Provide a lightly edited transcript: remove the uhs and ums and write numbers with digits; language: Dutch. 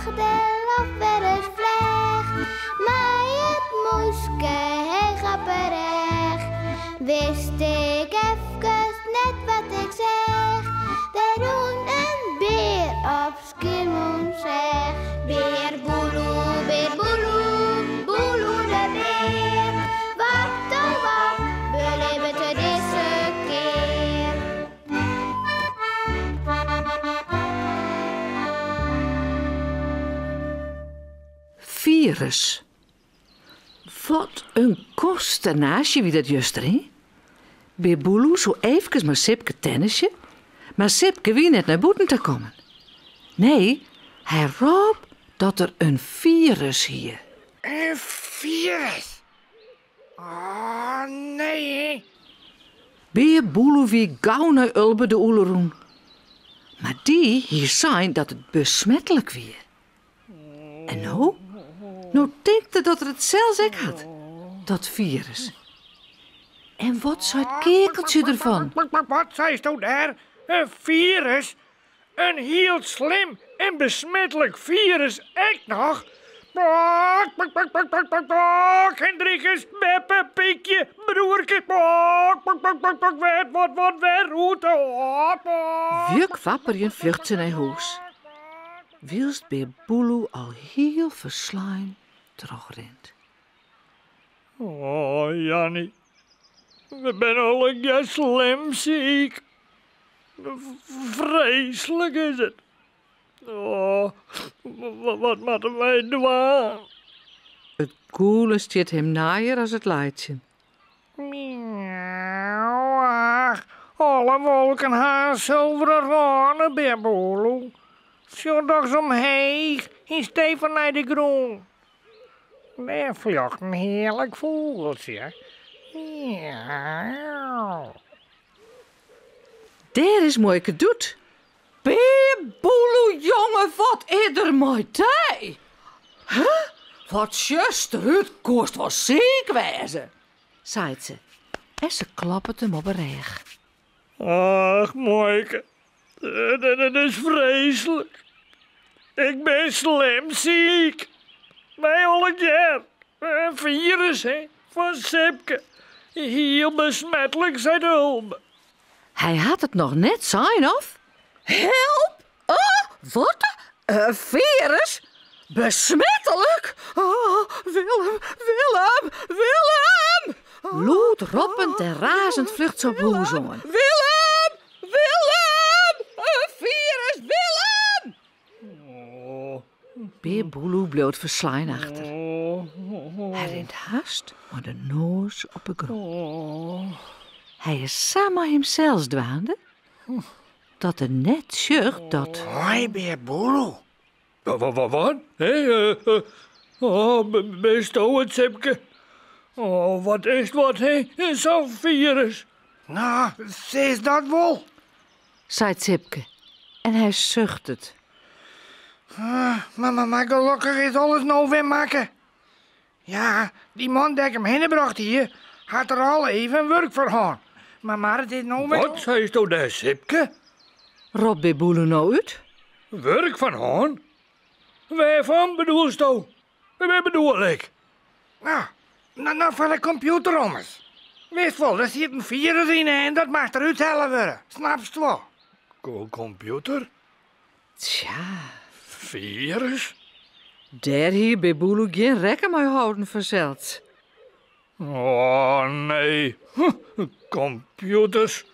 of weer eens vleg. Maar het moeske heel grapperig. Wist ik even net wat ik zeg. De roen een beer op Skiermond zeg. Beer boeloe, boeloe de beer. Wat oh wat, beleven te deze keer. Virus. Wat een consternatie wie dat juster, hè? Beer Boeloe zo even maar Sipke tennisje, maar Sipke wie net naar boeten te komen. Nee, hij roept dat er een virus hier. Een virus? Oh, nee. Beer Boeloe wie gauw naar Ulbe de Oeleroen. Maar die hier zijn dat het besmettelijk weer. En nou? Nou denkte dat er het zelfs ik had. Dat virus. En wat zei het kekeltje ervan? Wat zei je daar? Een virus? Een heel slim en besmettelijk virus, echt nog? Hendrikus, Beppe, Piekje, broertje. Wat weer route. Wjuk wapperjen vlucht ze naar huis. Wilst Beer Boeloe al heel verslagen terugrent. Oh, Jannie. We zijn al een keer slim ziek. Vreselijk is het. Oh, wat moeten wij doen? Het koele stiert hem naaier als het leidje. Miauw, ach, alle wolken haar zilveren ronen, Beer Boeloe. Zo dags omheen, in steven naar de groen. Daar vlogt een heerlijk vogeltje. Miauw. Daar is mooi gedoet. Beer Boeloe, jongen, wat is er mooi tijd? Huh? Wat juster, het kost wel ziek wezen, zei ze. En ze klappert hem op een reg. Ach, mooike. Dat is vreselijk. Ik ben slim ziek. Mij al een keer. Een virus, hè, van Sipke. Heel besmettelijk, zei de Ulbe. Hij had het nog net zijn of? Help! Oh, wat? Een virus? Besmettelijk? Oh, Willem! Loed, roppend en razend vlucht ze op hoezongen. Willem! Een virus, Willem! Oh, Beer Boeloe bleef verslaan achter. oh, Hij rent haast met de neus op de grond. oh. Hij is samen hemzelf dwaande. Dat er net zucht dat... Hoi, Beer Boeloe. Wat? Hé, best het, Sipke. Oh, wat is wat, hé? Zo'n virus. Nou, is dat wel? zei Sipke. En hij zucht het. Maar gelukkig is alles nou weer maken. Ja, die man die ik hem heenbracht hier, had er al even werk voor gehad. Maar het is nou weer... Wat zei je daar, Sipke? Rob Beer Boeloe nou uit? Werk van Han? Waarvan bedoelst u? Wat bedoel ik? Nou van de computer om eens. Wees wel, er zit een virus in en dat mag eruit halen worden. Snapst je wel? Computer? Tja, Virus? daar hier Beer Boeloe geen rekken mee houden verzeld. Oh, nee. Computers.